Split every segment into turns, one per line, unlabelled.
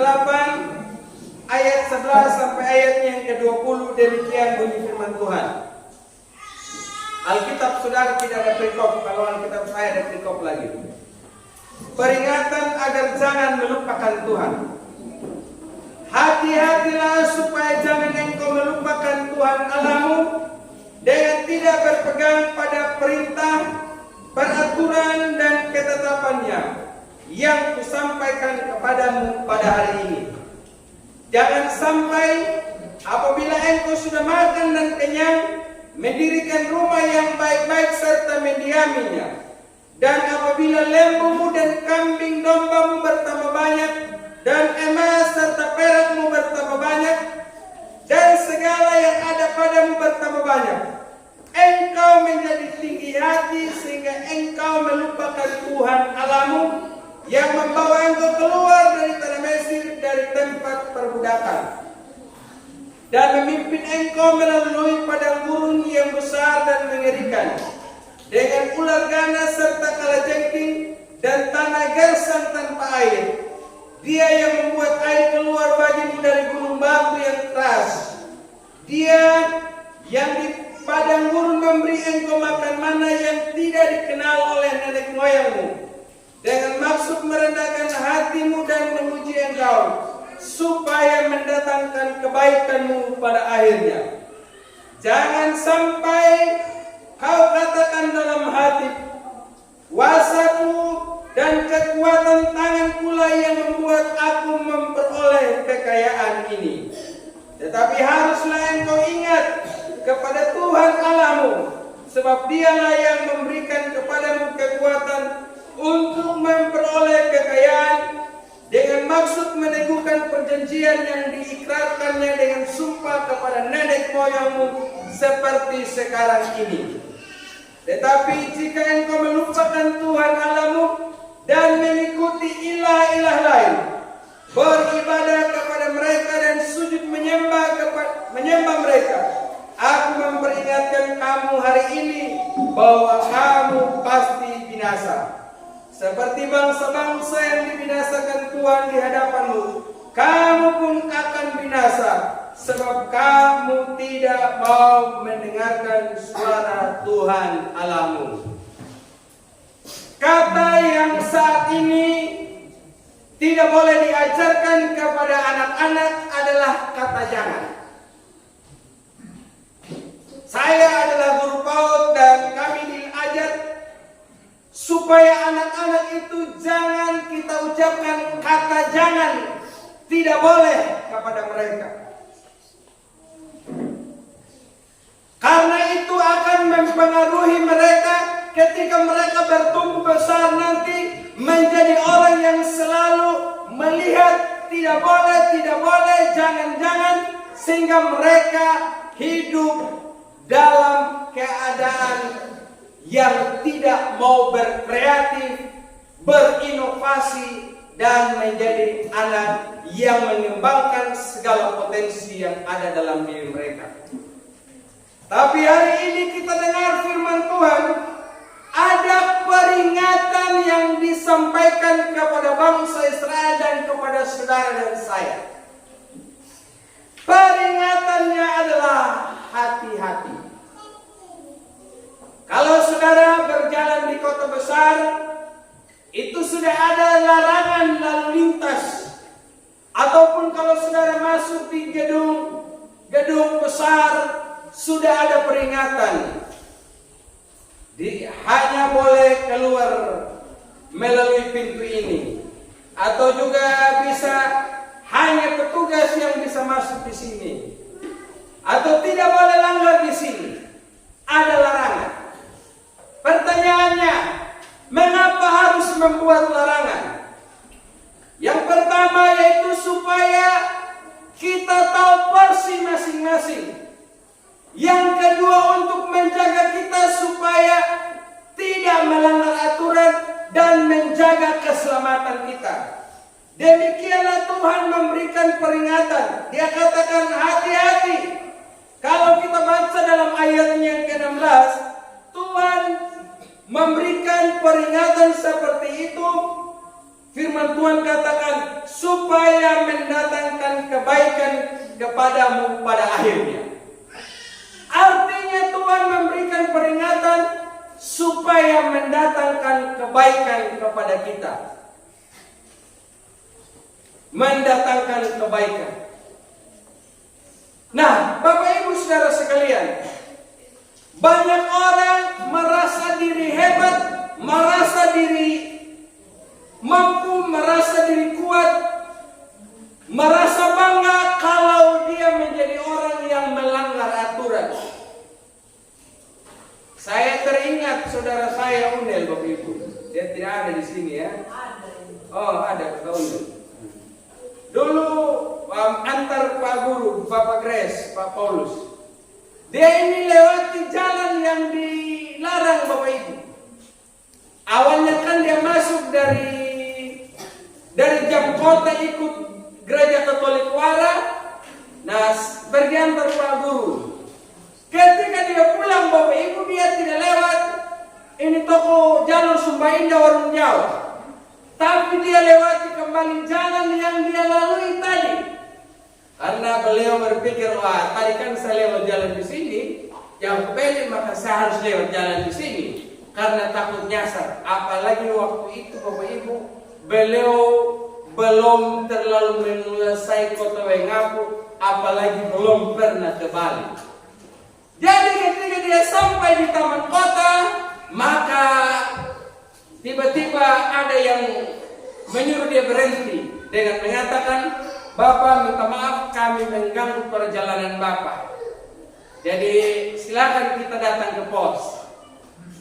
8 ayat 11 sampai ayatnya yang ke-20. Demikian bunyi firman Tuhan. Alkitab saudara tidak ada perikop, kalau Alkitab saya ada perikop lagi. Peringatan agar jangan melupakan Tuhan. Hati-hatilah supaya jangan engkau melupakan Tuhan Allahmu dengan tidak berpegang pada perintah, peraturan dan ketetapannya yang kusampaikan kepadamu pada hari ini. Jangan sampai apabila engkau sudah makan dan kenyang, mendirikan rumah yang baik-baik serta mendiaminya. Dan apabila lembumu dan kambing dombamu bertambah banyak, dan emas serta perakmu bertambah banyak, dan segala yang ada padamu bertambah banyak, engkau menjadi tinggi hati sehingga engkau melupakan Tuhan Allahmu yang membawa engkau keluar dari tanah Mesir, dari tempat perbudakan, dan memimpin engkau melalui padang gurun yang besar dan mengerikan, dengan ular ganas serta kalajengking dan tanah gersang tanpa air. Dia yang membuat air keluar bagimu dari gunung batu yang keras. Dia yang di padang gurun memberi engkau makan mana yang tidak dikenal oleh nenek moyangmu, dengan maksud merendahkan hatimu dan menguji engkau, supaya mendatangkan kebaikanmu pada akhirnya. Jangan sampai kau katakan dalam hati, kuasaku dan kekuatan tangan pula yang membuat aku memperoleh kekayaan ini. Tetapi haruslah engkau ingat kepada Tuhan Allahmu, sebab Dialah yang memberikan kepadamu kekuatan untuk memperoleh kekayaan, dengan maksud meneguhkan perjanjian yang diikrarkannya dengan sumpah kepada nenek moyangmu seperti sekarang ini. Tetapi jika engkau melupakan Tuhan Allahmu dan mengikuti ilah-ilah lain, beribadah kepada mereka dan sujud menyembah mereka, aku memperingatkan kamu hari ini bahwa kamu pasti binasa. Seperti bangsa-bangsa yang dibinasakan Tuhan di hadapanmu, kamu pun akan binasa, sebab kamu tidak mau mendengarkan suara Tuhan Allahmu. Kata yang saat ini tidak boleh diajarkan kepada anak-anak adalah kata jangan. Saya adalah guru PAUD dan kami diajar supaya anak-anak itu jangan kita ucapkan kata jangan, tidak boleh kepada mereka. Karena itu akan mempengaruhi mereka ketika mereka bertumbuh besar nanti menjadi orang yang selalu melihat tidak boleh, jangan-jangan, sehingga mereka hidup dalam keadaan yang tidak mau berkreatif, berinovasi, dan menjadi anak yang mengembangkan segala potensi yang ada dalam diri mereka. Tapi hari ini kita dengar firman Tuhan, ada peringatan yang disampaikan kepada bangsa Israel dan kepada saudara dan saya. Peringatannya adalah hati-hati. Kalau saudara berjalan di kota besar, itu sudah ada larangan lalu lintas. Ataupun kalau saudara masuk di gedung besar, sudah ada peringatan. Hanya boleh keluar melalui pintu ini, atau juga bisa hanya petugas yang bisa masuk di sini, atau tidak boleh langgar di sini. Ada larangan. Pertanyaannya, mengapa harus membuat larangan? Yang pertama yaitu supaya kita tahu porsi masing-masing. Yang kedua untuk menjaga kita supaya tidak melanggar aturan dan menjaga keselamatan kita. Demikianlah Tuhan memberikan peringatan. Dia katakan hati-hati. Kalau kita baca dalam ayatnya yang ke-16, Tuhan memberikan peringatan seperti itu. Firman Tuhan katakan supaya mendatangkan kebaikan kepadamu pada akhirnya. Artinya Tuhan memberikan peringatan supaya mendatangkan kebaikan kepada kita. Mendatangkan kebaikan. Nah, Bapak Ibu Saudara sekalian, banyak orang merasa diri hebat, merasa diri mampu, merasa diri kuat, merasa bangga kalau dia menjadi orang yang melanggar aturan. Saya teringat saudara saya Unel, Bapak Ibu. Dia tidak ada di sini ya. Oh, ada Kak Unel. Dulu antar Pak Guru, Bapak Grace, Pak Paulus. Dia ini lewati jalan yang dilarang, Bapak Ibu. Awalnya kan dia masuk dari jam kota ikut gereja Katolik Wara. Nah, pergi antar Pak Guru. Ketika dia pulang, Bapak Ibu, dia tidak lewat ini toko Jalur Sumba Indah Warung Jawa. Tapi dia lewati kembali jalan yang dia lalui tadi. Karena beliau berpikir, wah tadi kan saya lewat jalan di sini, yang pendek maka saya harus lewat jalan di sini. Karena takut nyasar. Apalagi waktu itu Bapak Ibu, beliau belum terlalu menguasai kota Wengapu, apalagi belum pernah ke Bali. Jadi ketika dia sampai di taman kota, maka tiba-tiba ada yang menyuruh dia berhenti dengan mengatakan, Bapak minta maaf kami mengganggu perjalanan Bapak. Jadi silakan kita datang ke pos.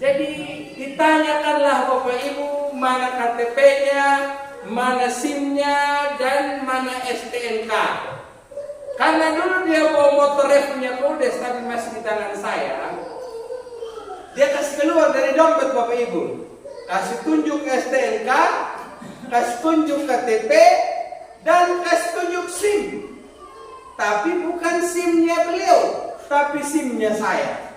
Jadi ditanyakanlah Bapak Ibu mana KTP-nya, mana SIM-nya, dan mana STNK. Karena dulu dia bawa motor punya Kodes tapi masih di tangan saya. Dia kasih keluar dari dompet Bapak Ibu. Kasih tunjuk STNK, kasih tunjuk KTP, dan kasih tunjuk SIM. Tapi bukan SIM-nya beliau, tapi SIM-nya saya.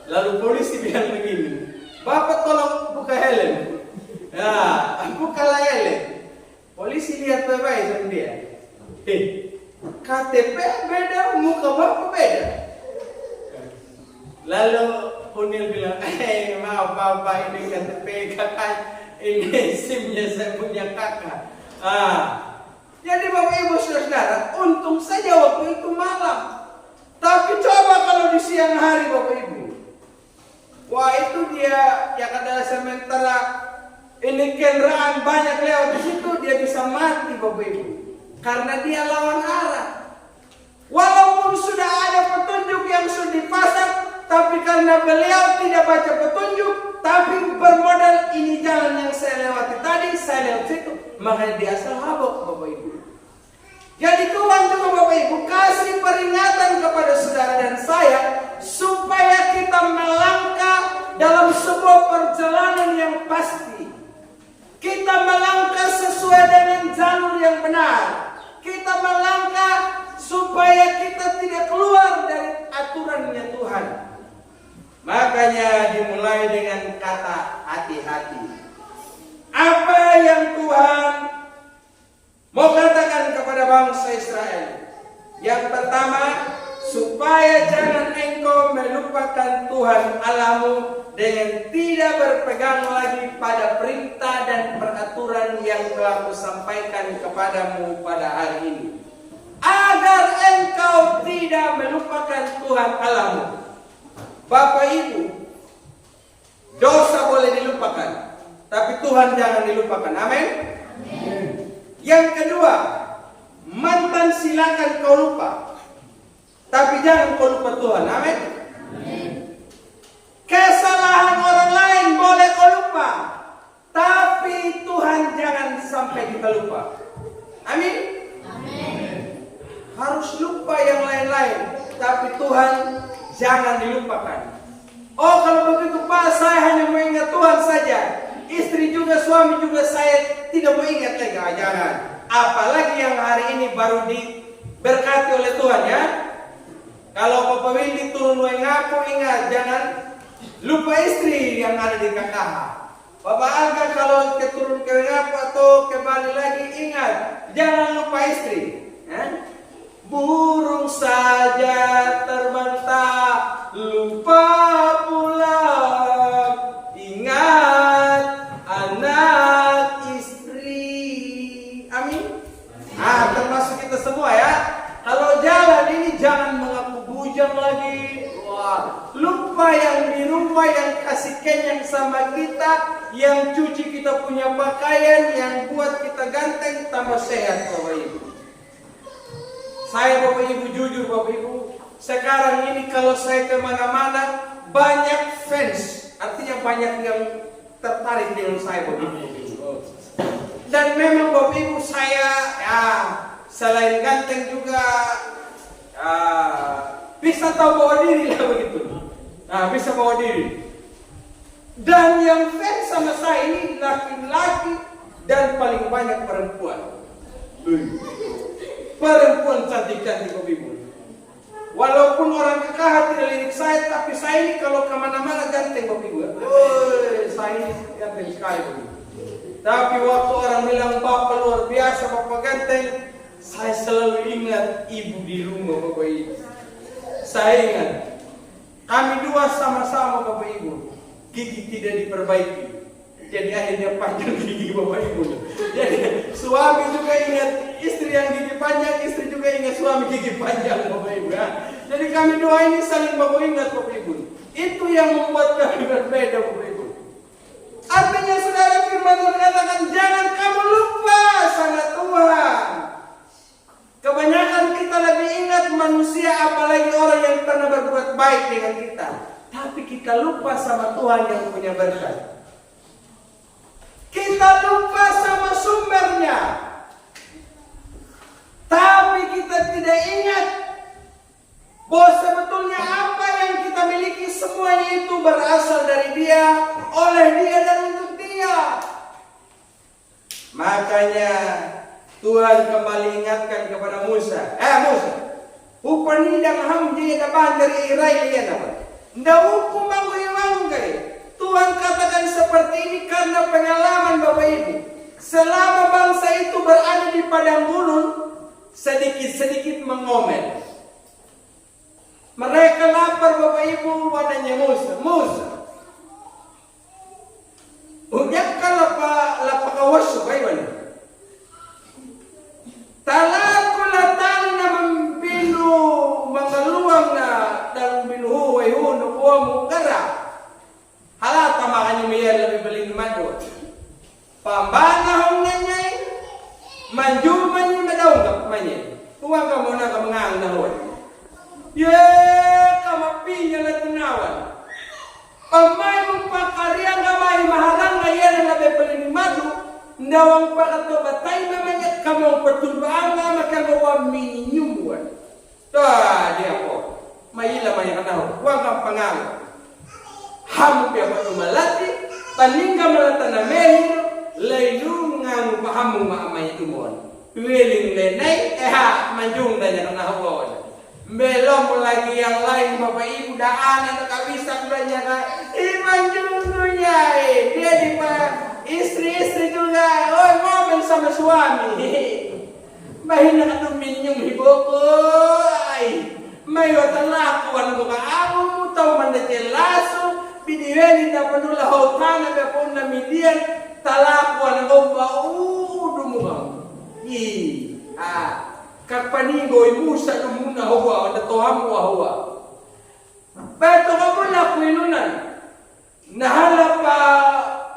Lalu polisi bilang begini, Bapak tolong buka helm. Nah, bukalah helm. Polisi lihat baik-baik sama dia. KTP beda, muka Bapak beda. Lalu Unil bilang, maaf Bapak, ini KTP kakak, ini SIM-nya saya punya kakak. Jadi Bapak Ibu Saudara, untung saja waktu itu malam. Tapi coba kalau di siang hari Bapak Ibu, wah itu dia yang ada sementara ini kendaraan banyak lewat di situ, dia bisa mati Bapak Ibu, karena dia lawan arah. Walaupun sudah ada petunjuk yang sudah dipasang, tapi karena beliau tidak baca petunjuk, tapi bermodal ini jalan yang saya lewati tadi, saya lewat situ, makanya dia asal habok Bapak Ibu. Jadi Tuhan juga Bapak Ibu kasih peringatan kepada saudara dan saya supaya kita melangkah dalam sebuah perjalanan yang pasti. Kita melangkah sesuai dengan jalur yang benar. Kita melangkah supaya kita tidak keluar dari aturannya Tuhan. Makanya dimulai dengan kata hati-hati. Apa yang Tuhan mau katakan kepada bangsa Israel? Yang pertama, supaya jangan engkau melupakan Tuhan Allahmu dengan tidak berpegang lagi pada perintah dan peraturan yang telah kusampaikan kepadamu pada hari ini. Agar engkau tidak melupakan Tuhan Allahmu. Bapak Ibu, dosa boleh dilupakan, tapi Tuhan jangan dilupakan. Amin. Yang kedua, mantan silakan kau lupa, tapi jangan kau lupa Tuhan. Amin. Kesalahan orang lain boleh kau lupa, tapi Tuhan jangan sampai kita lupa. Amin. Harus lupa yang lain-lain, tapi Tuhan jangan dilupakan. Oh kalau begitu Pak, saya hanya mau ingat Tuhan saja. Istri juga, suami juga saya tidak mau ingat lagi. Jangan. Apalagi yang hari ini baru diberkati oleh Tuhan ya. Kalau Bapak Windy turun Wengapu, ingat jangan lupa istri yang ada di KKH. Bapak Angga kalau keturun ke ngapa atau ke Bali lagi, ingat jangan lupa istri. Burung saja terbang tak lupa pulang, ingat anak istri. Amin. Termasuk kita semua ya. Kalau jalan ini jangan mengaku bujang lagi. Wah, lupa yang di rumah, yang kasih kenyang sama kita, yang cuci kita punya pakaian, yang buat kita ganteng, tambah sehat Bapak Ibu. Saya Bapak Ibu jujur Bapak Ibu, sekarang ini kalau saya kemana-mana banyak fans, artinya banyak yang tertarik dengan saya Bapak Ibu. Dan memang Bapak Ibu saya selain ganteng juga bisa tahu bawa diri lah begitu. Bisa bawa diri. Dan yang fans sama saya ini laki-laki dan paling banyak perempuan. Perempuan cantik-cantik Bapak Ibu. Walaupun orang kekah tidak lirik saya, tapi saya ini kalau kemana-mana ganteng Bapak Ibu. Saya ini ganteng sekali Bapak Ibu. Tapi waktu orang bilang Bapak luar biasa, Bapak ganteng, saya selalu ingat ibu di rumah Bapak Ibu. Saya ingat kami dua sama-sama Bapak Ibu, gigi tidak diperbaiki. Jadi akhirnya panjang gigi Bapak Ibu. Jadi suami juga ingat istri yang gigi panjang, istri juga ingat suami gigi panjang Bapak Ibu. Jadi kami dua ini saling baku ingat Bapak Ibu. Itu yang membuat kami berbeda Bapak Ibu. Artinya saudara, firman Tuhan katakan jangan kamu lupa sama Tuhan. Kebanyakan kita lebih ingat manusia, apalagi orang yang pernah berbuat baik dengan kita. Tapi kita lupa sama Tuhan yang punya berkat. Kita lupa sama sumbernya. Tapi kita tidak ingat bahwa sebetulnya apa yang kita miliki semuanya itu berasal dari Dia, oleh Dia dan untuk Dia. Makanya Tuhan kembali ingatkan kepada Musa. Musa, upanidang hamdi dapat dari Israel ya nama. Nda hukum manggai. Tuhan katakan seperti ini karena pengalaman Bapak Ibu. Selama bangsa itu berada di padang gurun, sedikit-sedikit mengomel. Mereka lapar Bapak Ibu, wadahnya Musa. Ujak lapa kawas bagaimana? Talaku latang na membinu mengeluang na dalam binuhu wayhu nukuamu gara. Halata makanya mayar lebih beli madu. Pambana hong nanyay manjuman yung madaw kapmanya. Tuwang ka muna ka mga ang nahuan. Kamapinya na tunawan. Pamay mong pakariyang gamay maharang na yan ang lebih beli madu. Ndawang pakatobatay naman at kamong perturbaan nga makagawa mininyumuan. Dia po. May ilamay ka na ho. Huwag kang pangalan. Hamu piya pa tumalati, paningga malata na mehiro, laylo nga pahamu maamay tumon. Wiling lenay, manjung na niya na nahawawan. Belum lagi yang lain Bapak Ibu daanan nakabisak na niya ka, manjung niya dia di pa istri juga, ngomel sama suami. Mahina ka tuminyong hiboko, may watalakuan ko ka amo mo, tau mandajelaso, Bidiweni na panula hotana ka po na midian talakuan ng baudo mo ba? Kapanigo imusa ng muna huwa na toham mo huwa. Beto ka mo na kuinunan. Nahala pa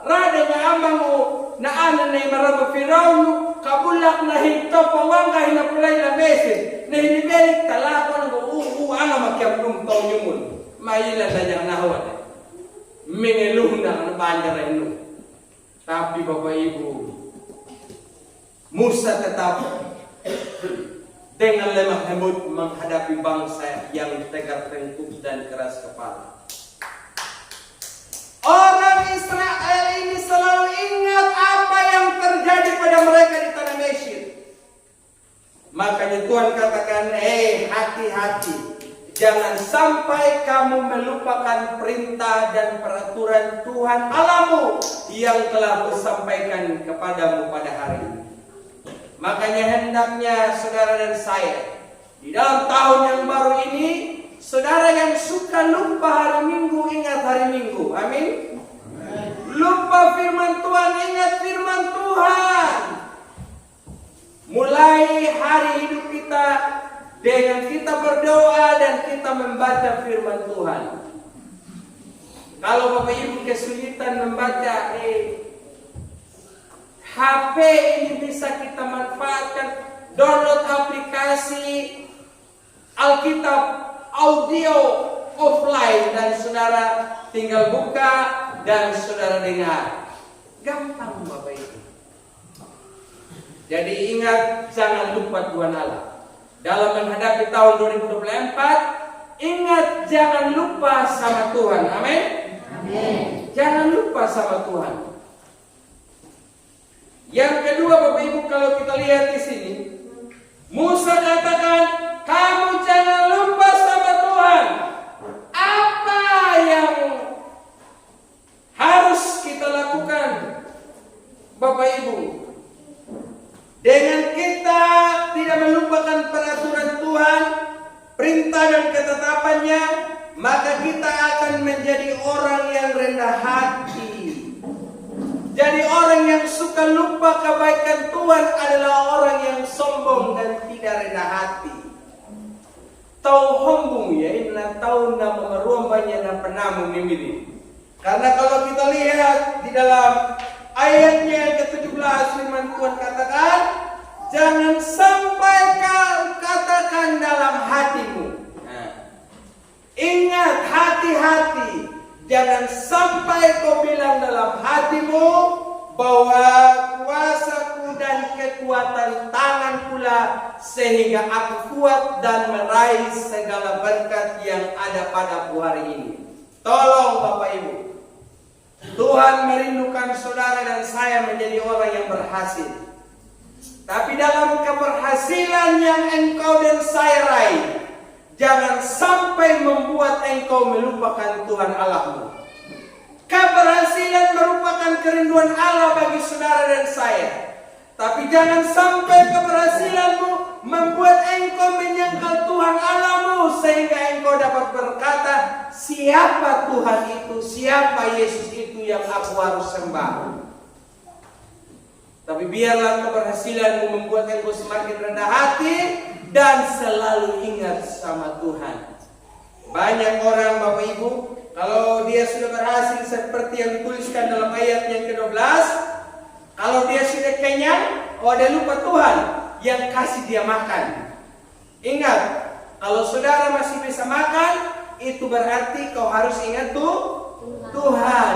rada niya amang mo na anan na marama Firaun kabulak na hinto pawang kahit na pulay na beses na hinibelik talakuan ng ano makiablong taon yung mun. Mailan na niyang nahuwa na. Mengeluh na ang banyaran no. Tapi Bapak Ibu, Musa tetap dengan lemah lembut menghadapi bangsa yang tegar tengkuk dan keras kepala. Orang Israel ini selalu ingat apa yang terjadi pada mereka di tanah Mesir. Makanya Tuhan katakan, hati-hati. jangan sampai kamu melupakan perintah dan peraturan Tuhan Allahmu yang telah kusampaikan kepadamu pada hari ini. Makanya hendaknya saudara dan saya di dalam tahun yang baru ini, saudara yang suka lupa hari Minggu, ingat hari Minggu. Amin. Lupa firman Tuhan, ingat firman Tuhan. Mulai hari hidup kita dengan kita berdoa dan kita membaca firman Tuhan. Kalau Bapak Ibu kesulitan membaca, HP ini bisa kita manfaatkan. Download aplikasi Alkitab audio offline dan saudara tinggal buka dan saudara dengar. Gampang Bapak Ibu. Jadi ingat, jangan lupa Tuhan Allah. Dalam menghadapi tahun 2024, ingat jangan lupa sama Tuhan. Amin. Amin. Jangan lupa sama Tuhan. Yang kedua Bapak Ibu, kalau kita lihat di sini, Musa katakan, kamu jangan lupa sama Tuhan. Apa yang harus kita lakukan Bapak Ibu? Dengan kita tidak melupakan peraturan Tuhan, perintah dan ketetapannya, maka kita akan menjadi orang yang rendah hati. Jadi orang yang suka lupa kebaikan Tuhan adalah orang yang sombong dan tidak rendah hati. Tahu hombong ya, ina tahu na memeruambanya na penamu memilih. Karena kalau kita lihat di dalam ayatnya yang ke-17 firman Tuhan katakan, jangan sampai kau katakan dalam hatimu. Ingat, hati-hati. Jangan sampai kau bilang dalam hatimu bahwa kuasaku dan kekuatan tangan pula sehingga aku kuat dan meraih segala berkat yang ada padaku hari ini. Tolong Bapak Ibu, Tuhan merindukan saudara dan saya menjadi orang yang berhasil. Tapi dalam keberhasilan yang engkau dan saya raih, jangan sampai membuat engkau melupakan Tuhan Allahmu. Keberhasilan merupakan kerinduan Allah bagi saudara dan saya. Tapi jangan sampai keberhasilanmu membuat engkau menyangkal Tuhan Allahmu sehingga engkau dapat berkata, siapa Tuhan itu, siapa Yesus itu yang aku harus sembah. Tapi biarlah keberhasilanmu membuat engkau semakin rendah hati dan selalu ingat sama Tuhan. Banyak orang Bapak Ibu, kalau dia sudah berhasil seperti yang dituliskan dalam ayat yang ke-12, kalau dia sudah kenyang, dia lupa Tuhan yang kasih dia makan. Ingat, kalau saudara masih bisa makan, itu berarti kau harus ingat Tuhan.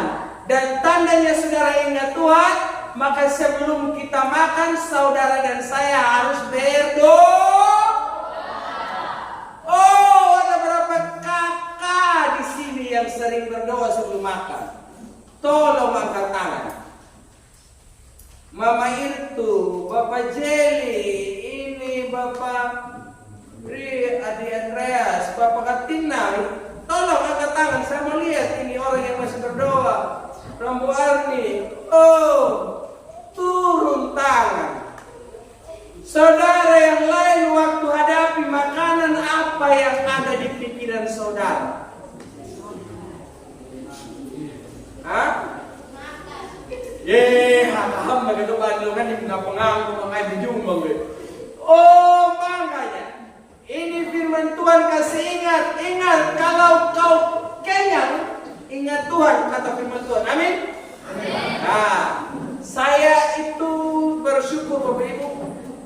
Dan tandanya saudara ingat Tuhan, maka sebelum kita makan, saudara dan saya harus berdoa. Oh, ada berapa kakak di sini yang sering berdoa sebelum makan? Tolong angkat tangan. Mama itu, Bapak Jelly, ini Bapak Adi Andreas, Bapak Katina, tolong angkat tangan. Saya mau lihat ini orang yang masih berdoa. Rambu Arni, turun tangan. Saudara yang lain waktu hadapi makanan, apa yang ada di pikiran saudara? Hakam begitu bandungan di pengampung mengaji jumbang. Makanya ini firman Tuhan kasih ingat kalau kau kenyang, ingat Tuhan, kata firman Tuhan. Amin. Saya itu bersyukur Bapak Ibu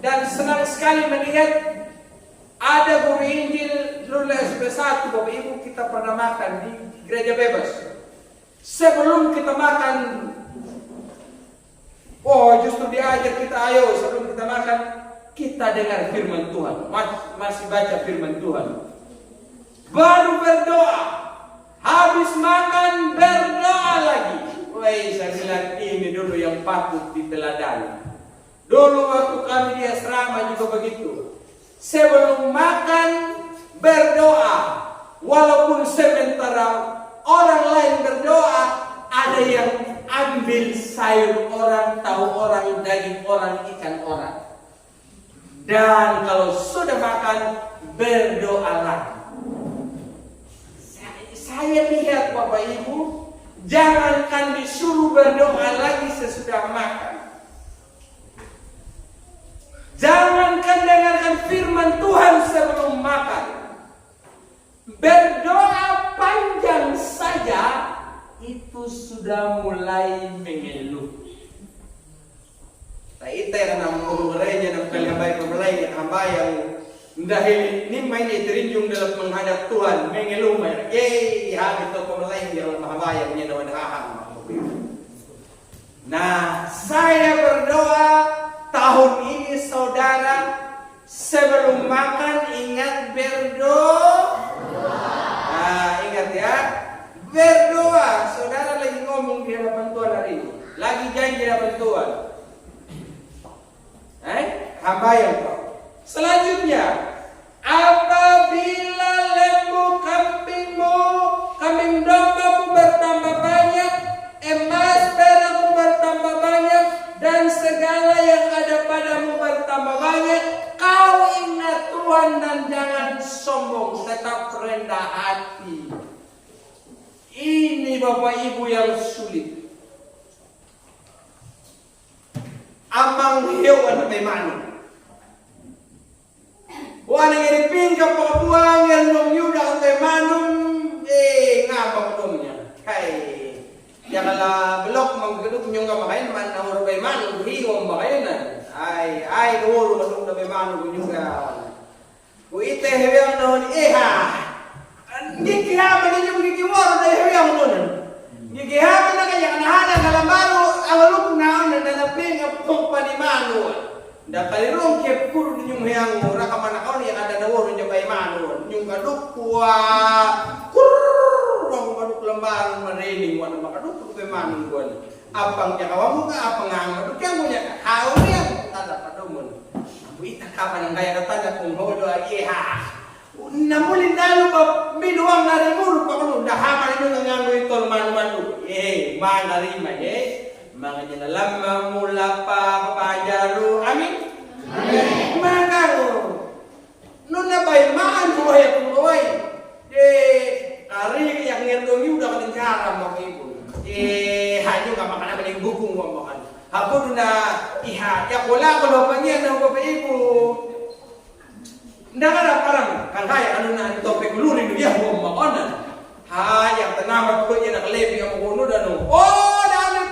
dan senang sekali melihat ada guru Injil dulu SP1 Bapak Ibu kita pernah makan di gereja bebas. Sebelum kita makan, justru diajar kita, ayo sebelum kita makan kita dengar firman Tuhan, masih baca firman Tuhan, baru berdoa, habis makan berdoa lagi. Saya bilang ini dulu yang patut diteladani. Dulu waktu kami di asrama juga begitu. Sebelum makan berdoa, walaupun sementara orang lain berdoa, ada yang ambil sayur orang, tahu orang, daging orang, ikan orang. Dan kalau sudah makan, berdoalah. Saya lihat Bapak Ibu, jangankan disuruh berdoa lagi sesudah makan. Jangankan dengarkan firman Tuhan sebelum makan. Berdoa panjang saja, itu sudah mulai mengeluh. Ita yang mengurangi dan kalian baik memulai hamba yang dahil ni main terinjung dalam menghadap Tuhan mengeluh mereka. Hari itu pemelai yang hamba yang nyenawan aham. Nah, saya berdoa tahun ini saudara sebelum makan ingat berdoa. Nah, ingat ya, berdoa. Saudara lagi ngomong di hadapan Tuhan hari ini, lagi janji di hadapan Tuhan. Hamba yang tahu. Selanjutnya, apabila lembu kambingmu, kambing dombamu bertambah banyak, emas perakmu bertambah banyak, dan segala yang ada padamu bertambah banyak, kau ingat Tuhan dan jangan sombong, tetap rendah hati. Ini Bapak Ibu yang sulit. Amang hewan memang. Wana ngeri pingka pakabuang yang nong yuda kay manong ngapa domnya. Kay yakala belok magduduk nyong kamakain man nawar kay manong hiwang makain na. Ay duro manong na kay manong juga. Ku ite hewang non Gigihaman ninyong gigiwaro na hewang non. Gigihaman na kaya kanahana kalambaro ang aluk na nanaping apong panimano. Da kalirong kep kuru ninyong heyang mura kamanakaw ni ada naworo niya kay mano nyong kaduk kuwa kurang kaduk lembar marining wana makaduk kay mano kuan apang nya kawamu ka apang ngaduk yang punya haw niya tanda padomon buita kapan ang kaya katanda kung hodo ha namulin dalu ba minuang narimuro pa kuno dahaman niyo ngango ito manu manarima mga nyalalama mula pa papajaru. Amin? Amin. Mga nung nabay maan buhay kung buhay. Kari yang ngerdong udah ketinggalan mga ibu. Hanyo ka makanabal yung bukong mo makan. Hapon na iha. Ya wala ko na pangyan ng Bapak Ibu. Hindi ka na parang kaya ano na ito pekulurin niya mo makanan. Yang tenamat ko niya nakalebi ang mukunod ano.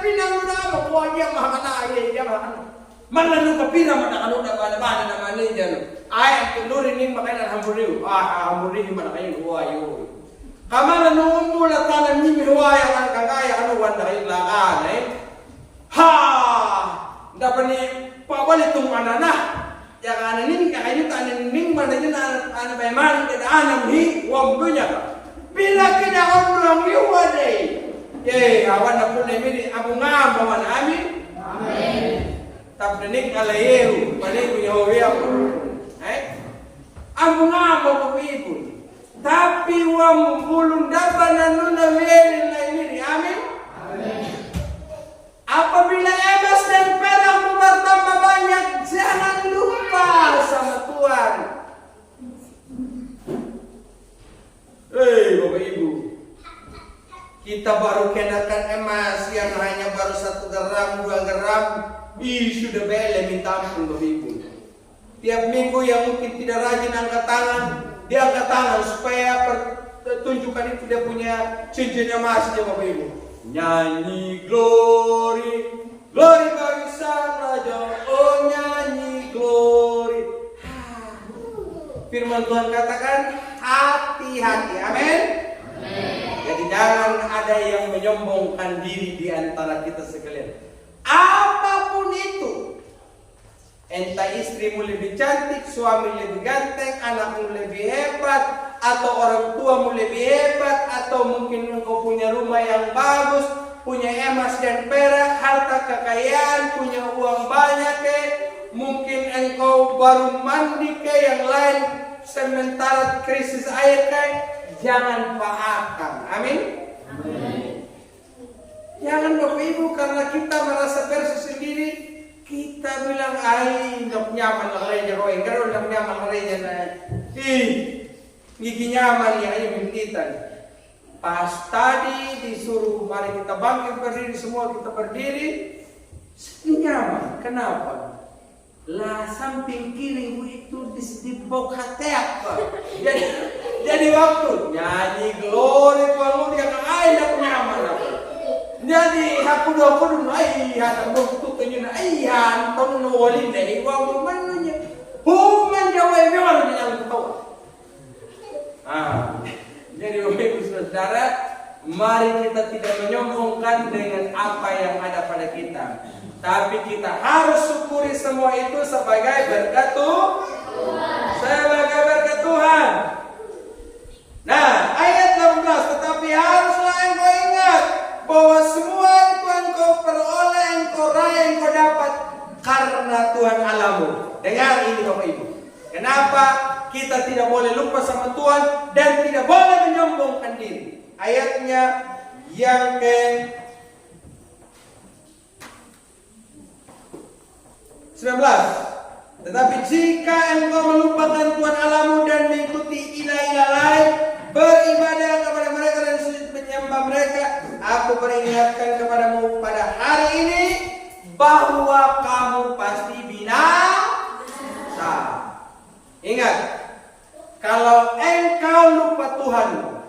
Pinang na makuha niya makakanaay niya makakanaay. Manlano ka pira manakano na balabanan naman niya. Ay, ang tulurin niya makainan hamburiw. Hamburiw man na kayo huwayo. Kamala noong mula tanan niya mihuwaya ang kagaya ano wanda kayong lakan dapat ni pabalik itong anana. Yang ananin kakayo kananin man na yun anabayman kadaan ang wambo niya ka. Bila kinaon lang yuwa awan na po na miri amo nga bawan amin. Amen. Tabdanig alayehu panig Yahweh ako. Amo nga mo kapibon. Tapi wam bulong daban na nun na miri. Amin. Amen. Apabila emas dan perak mo bertambah banyak, jangan lupa sama Tuhan. Bapak Ibu, kita baru kenakan emas yang hanya baru 1 gram, 2 gram, sudah bele minta ampun Bapak Ibu. Tiap minggu yang mungkin tidak rajin angkat tangan, dia angkat tangan supaya tunjukkan itu dia punya cincin emasnya Bapak Ibu. Nyanyi glory, glory bagi Sang Raja, oh nyanyi glory. Firman Tuhan katakan hati-hati, amin. Jadi jangan ada yang menyombongkan diri di antara kita sekalian. Apapun itu, entah istrimu lebih cantik, suami lebih ganteng, anakmu lebih hebat, atau orang tuamu lebih hebat, atau mungkin engkau punya rumah yang bagus, punya emas dan perak, harta kekayaan, punya uang banyak mungkin engkau baru mandi yang lain, sementara krisis air jangan paakang. Amin. Jangan Bapak Ibu karena kita merasa versi sendiri, kita bilang nggak nyaman lah reja kau enggak udah nyaman reja na. Gigi nyaman ya ini mintitan. Pas tadi disuruh mari kita bangkit berdiri semua kita berdiri, nyaman. Kenapa? Lah samping kiri itu di bawah hateak Pak. Jadi waktu nyanyi glory Tuhan dia kan nak nyaman apa. Jadi aku dulu hata buktu kenyuna anton nolin deh waktu manunya. Human jawa memang yang tahu. Jadi Bapak Ibu Saudara, mari kita tidak menyombongkan dengan apa yang ada pada kita. Tapi kita harus syukuri semua itu sebagai berkat Tuhan. Sebagai berkat Tuhan. Nah, ayat 16, tetapi haruslah engkau ingat bahwa semua itu engkau peroleh, engkau raih, engkau dapat karena Tuhan Allahmu. Dengar ini Bapak Ibu. Kenapa kita tidak boleh lupa sama Tuhan dan tidak boleh menyombongkan diri? Ayatnya yang ke 19. Tetapi jika engkau melupakan Tuhan Allahmu dan mengikuti ilah-ilah lain, beribadah kepada mereka dan sujud menyembah mereka, aku peringatkan kepadamu pada hari ini bahwa kamu pasti binasa. Ingat, kalau engkau lupa Tuhan,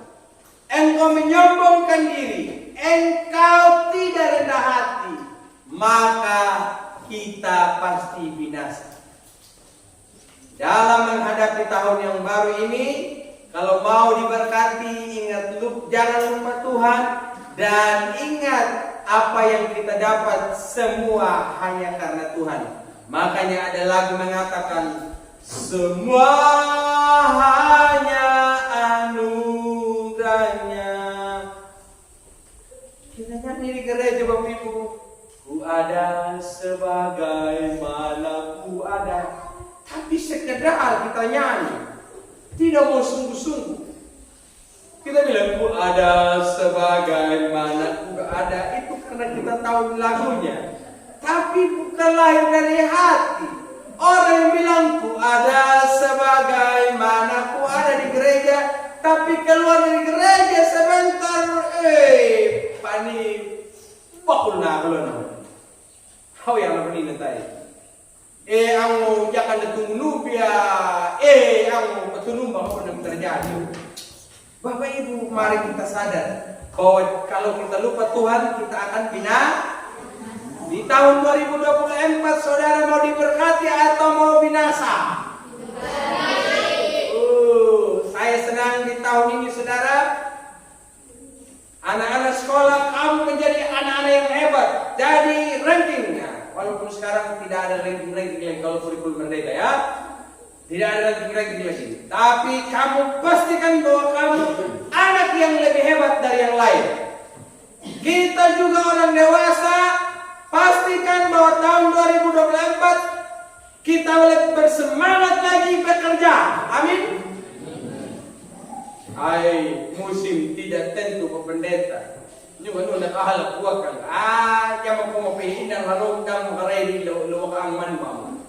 engkau menyombongkan diri, engkau tidak rendah hati, maka kita pasti binasa. Dalam menghadapi tahun yang baru ini, kalau mau diberkati, ingat jangan lupa Tuhan dan ingat apa yang kita dapat semua hanya karena Tuhan. Makanya ada lagu mengatakan semua hanya anugerahnya. Kita nyanyi di gereja Bapak Ibu. Ku ada sebagaimana ku ada. Tapi sekedar kita nyanyi, tidak mau sungguh-sungguh. Kita bilang ku ada sebagaimana ku ada, itu karena kita tahu lagunya. Tapi bukan lahir dari hati. Orang yang bilang ku ada sebagaimana ku ada di gereja, tapi keluar dari gereja sebentar, pani bakul na belum. How yang apa ni nanti? Ang jangan ditunggu ya. Ang petulung bahwa pernah terjadi. Bapak Ibu, mari kita sadar bahwa kalau kita lupa Tuhan, kita akan binasa. Di tahun 2024, saudara mau diberkati atau mau binasa? Saya senang di tahun ini, saudara. Anak-anak sekolah, kamu menjadi anak-anak yang hebat. Jadi rankingnya. Walaupun sekarang tidak ada ranking-ranking yang kalau kurikulum merdeka ya. Tidak ada ranking-ranking lagi. Tapi kamu pastikan bahwa kamu anak yang lebih hebat dari yang lain. Kita juga orang dewasa, pastikan bahwa tahun 2024 kita lebih bersemangat lagi bekerja. Amin. Musim tidak tentu Pak Pendeta. Juga nak ahalak kuat kan. Jangan mau pilih dan lalu kamu ready lo kang manbang.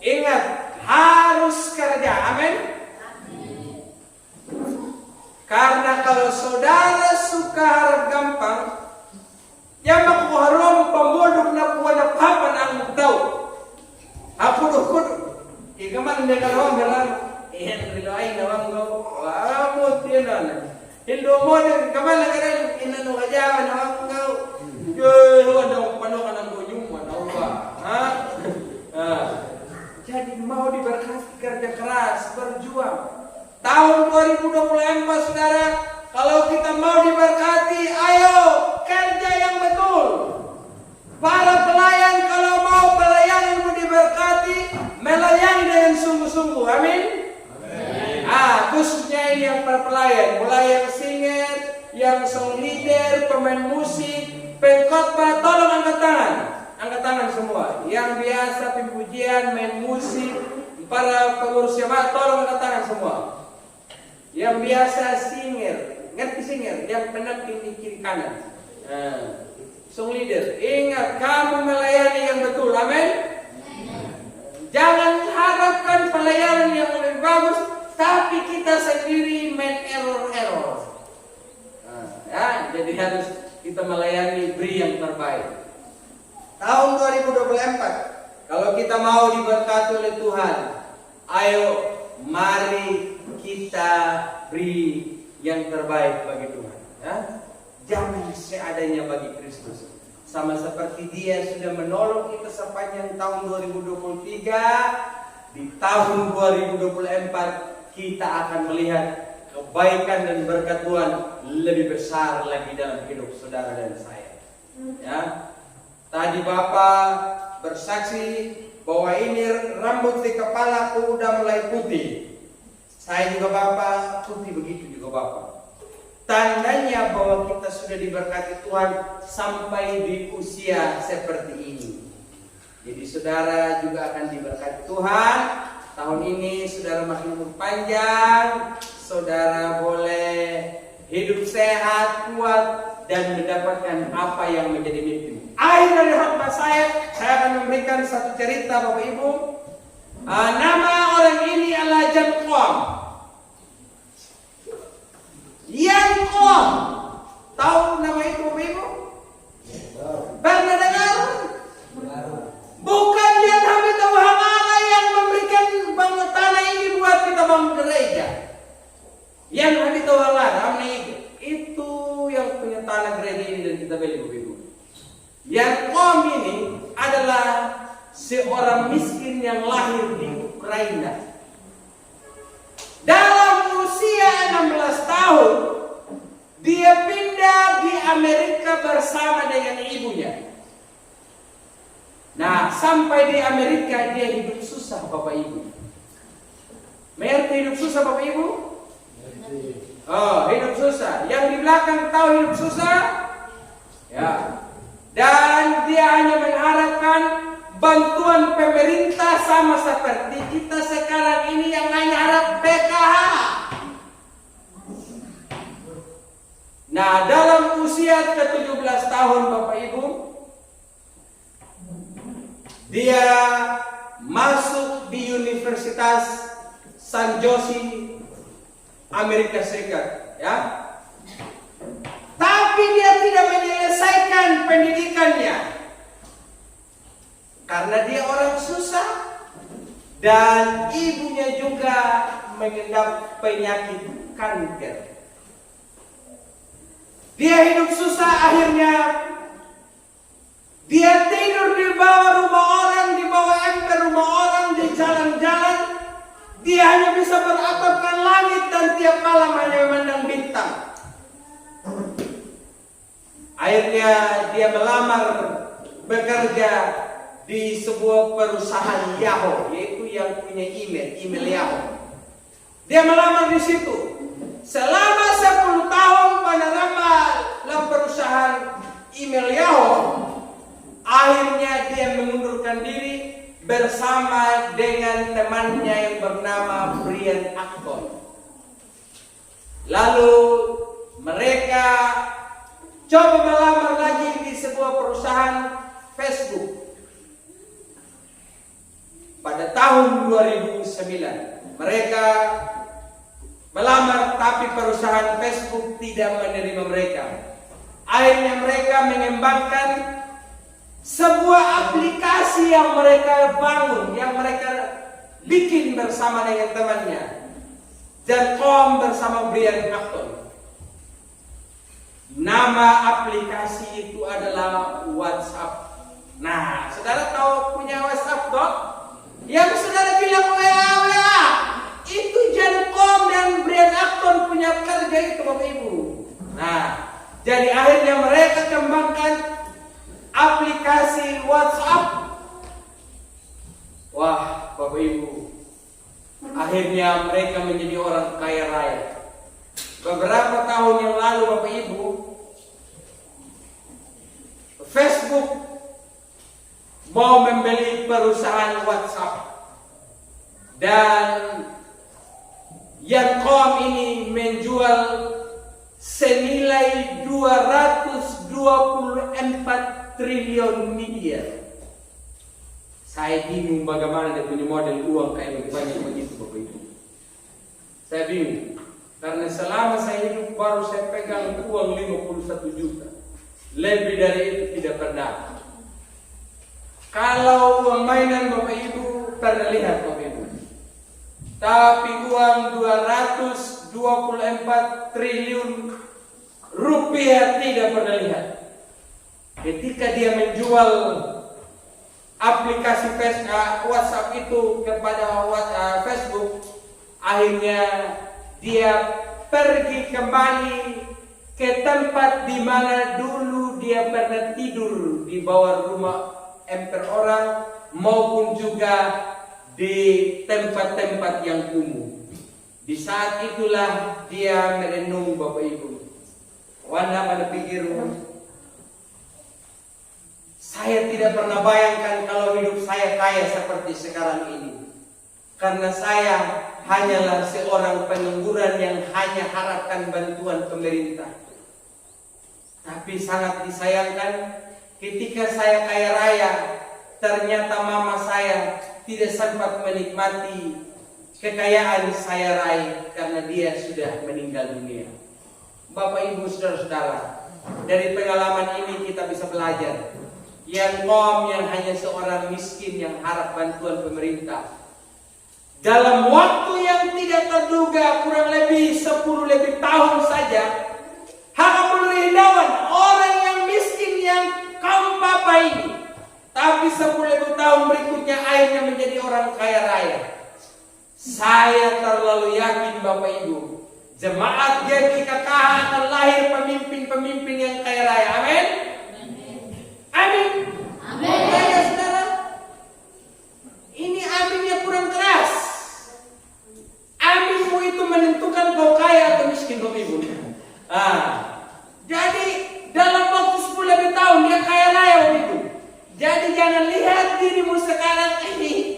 Ingat, harus kerja. Amin. Karena kalau saudara suka harap gampang, yang aku harum pemodok na kuwana papan ang tahu. Aku kudu. Ikaman dia kalau benar, riloay nawang go. Mo tiyan. Indo mo din kamala kare inano kajawa nawang go. Yo ano panokan ang buyong ano ba? Jadi mau diberkati kerja keras, berjuang. Tahun 2024 saudara, kalau kita mau diberkati, ayo kerja yang betul. Para pelayan kalau mau pelayanan diberkati, melayani dengan sungguh-sungguh. Amin. Khususnya ini yang para pelayan, mulai yang singer, yang song leader, pemain musik, pengkhotbah, tolong angkat tangan. Angkat tangan semua. Yang biasa pempujian, main musik, para pengurus jemaat, tolong angkat tangan semua. yang biasa singer, ngerti singer, yang penamping di kiri kanan. Song leader, ingat kamu melayani yang betul, amin. Jangan harapkan pelayanan yang lebih bagus, tapi kita sendiri main error. Ya, jadi harus kita melayani beri yang terbaik. Tahun 2024, kalau kita mau diberkati oleh Tuhan, ayo mari kita beri yang terbaik bagi Tuhan. Ya? Jangan seadanya bagi Kristus. Sama seperti Dia sudah menolong kita sepanjang tahun 2023, di tahun 2024 kita akan melihat kebaikan dan berkat Tuhan lebih besar lagi dalam hidup saudara dan saya. Ya, tadi Bapak bersaksi bahwa ini rambut di kepalaku udah mulai putih. Saya juga Bapak putih, begitu juga Bapak. Tandanya bahwa kita sudah diberkati Tuhan sampai di usia seperti ini. Jadi saudara juga akan diberkati Tuhan. Tahun ini saudara makin umur panjang, saudara boleh hidup sehat, kuat, dan mendapatkan apa yang menjadi mimpi. Akhir dari khotbah saya akan memberikan satu cerita Bapak Ibu. Nama orang ini adalah Jan Koom. Jan Koom, tahu nama itu Bapak Ibu? Pernah dengar? Bukan Jan Hamid Tauhara yang memberikan bangun tanah ini buat kita bangun gereja. Jan Hamid Tauhara itu yang punya tanah gereja ini dan kita beli Bapak Ibu. Jan Koom ini adalah seorang miskin yang lahir di Ukraina. Dalam usia 16 tahun, dia pindah di Amerika bersama dengan ibunya. Nah, sampai di Amerika dia hidup susah Bapak Ibu. Mengerti hidup susah Bapak Ibu? Oh, hidup susah. Yang di belakang tahu hidup susah? Ya. Dan dia hanya mengharapkan bantuan pemerintah sama seperti kita sekarang ini yang hanya harap PKH. Nah, dalam usia ke-17 tahun Bapak Ibu, dia masuk di Universitas San Jose, Amerika Serikat, ya. Tapi dia tidak menyelesaikan pendidikannya karena dia orang susah dan ibunya juga mengidap penyakit kanker. Dia hidup susah, akhirnya dia tidur di bawah rumah orang, di bawah emper rumah orang, di jalan-jalan. Dia hanya bisa beratapkan langit dan tiap malam hanya memandang bintang. Akhirnya dia melamar bekerja di sebuah perusahaan Yahoo, yaitu yang punya email Yahoo. Dia melamar di situ. Selama 10 tahun menerima dalam perusahaan email Yahoo, akhirnya dia mengundurkan diri bersama dengan temannya yang bernama Brian Acton. Lalu mereka coba melamar lagi di sebuah perusahaan Facebook. Pada tahun 2009 mereka melamar, tapi perusahaan Facebook tidak menerima mereka. Akhirnya mereka mengembangkan sebuah aplikasi yang mereka bangun, yang mereka bikin bersama dengan temannya, Jan Koom bersama Brian Acton. Nama aplikasi itu adalah WhatsApp. Nah, saudara tahu punya WhatsApp dok? Yang saudara bilang WA, itu Jan Koom dan Brian Acton punya kerja itu Bapak Ibu. Nah, jadi akhirnya mereka kembangkan aplikasi WhatsApp. Wah, Bapak Ibu, akhirnya mereka menjadi orang kaya raya. Beberapa tahun yang lalu Bapak Ibu, Facebook mau membeli perusahaan WhatsApp dan Jan Koom ini menjual senilai 224 triliun miliar. Saya bingung bagaimana dia punya model uang kayak banyak begitu Bapak Ibu. Saya bingung. Karena selama saya hidup baru saya pegang uang 51 juta. Lebih dari itu tidak pernah. Kalau uang mainan Bapak Ibu pernah lihat Bapak Ibu. Tapi uang 224 triliun rupiah tidak pernah lihat. Ketika dia menjual aplikasi WhatsApp itu kepada Facebook, akhirnya dia pergi kembali ke tempat di mana dulu dia pernah tidur di bawah rumah emper orang maupun juga di tempat-tempat yang kumuh. Di saat itulah dia merenung Bapak Ibu. Wanda pada pikir, saya tidak pernah bayangkan kalau hidup saya kaya seperti sekarang ini. Karena saya hanyalah seorang pengangguran yang hanya harapkan bantuan pemerintah. Tapi sangat disayangkan ketika saya kaya raya, ternyata mama saya tidak sempat menikmati kekayaan saya raih karena dia sudah meninggal dunia. Bapak Ibu saudara-saudara, dari pengalaman ini kita bisa belajar. Yang hanya seorang miskin yang harap bantuan pemerintah. Dalam waktu yang tidak terduga, kurang lebih 10 lebih tahun saja, Hakamundawan, orang yang miskin yang kaum papa ini, tapi 10 lebih tahun berikutnya akhirnya menjadi orang kaya raya. Saya terlalu yakin Bapak Ibu, jemaat GKK akan lahir pemimpin-pemimpin yang kaya raya. Amin. Amin. Amin. Ya saudara, ini aminnya kurang keras. Aminmu itu menentukan kau kaya atau miskin Bapak Ibu. Jadi dalam waktu 10 lebih tahun dia kaya raya Bapak Ibu. Jadi jangan lihat dirimu sekarang,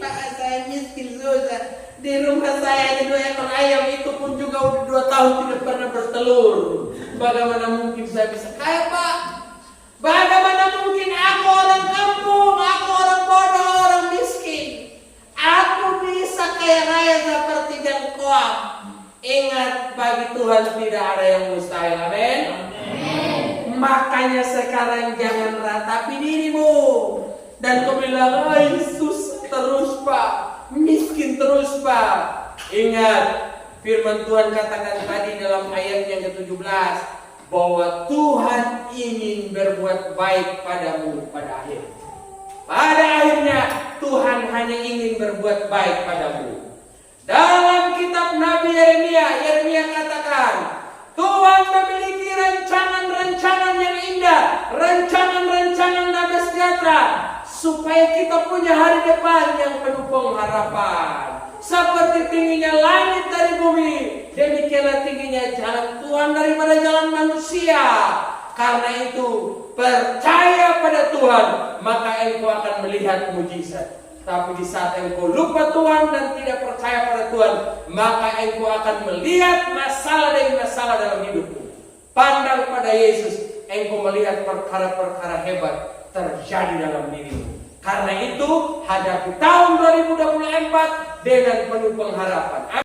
Pak saya miskin susah. Di rumah saya ada 2 ekor ayam, itu pun juga udah 2 tahun tidak pernah bertelur. Bagaimana mungkin saya bisa kaya Pak? Bagaimana mungkin aku orang kampung, aku orang bodoh, orang miskin. Aku bisa kaya raya seperti jangkoa. Ingat, bagi Tuhan tidak ada yang mustahil. Amin. Makanya sekarang jangan ratapi dirimu dan kau bilang, susah terus Pak, miskin terus Pak. Ingat, firman Tuhan katakan tadi dalam ayat yang ke-17, bahwa Tuhan ingin berbuat baik padamu pada akhir. Pada akhirnya Tuhan hanya ingin berbuat baik padamu. Dalam kitab Nabi Yeremia katakan, Tuhan memiliki rancangan-rancangan yang indah, rancangan-rancangan damai sejahtera, supaya kita punya hari depan yang penuh pengharapan. Seperti tingginya langit dari bumi, demikianlah tingginya jalan Tuhan daripada jalan manusia. Karena itu, percaya pada Tuhan, maka engkau akan melihat mujizat. Tapi di saat engkau lupa Tuhan dan tidak percaya pada Tuhan, maka engkau akan melihat masalah demi masalah dalam hidupmu. Pandang pada Yesus, engkau melihat perkara-perkara hebat terjadi dalam dirimu. Karena itu, hadapi tahun 2024 dengan penuh pengharapan.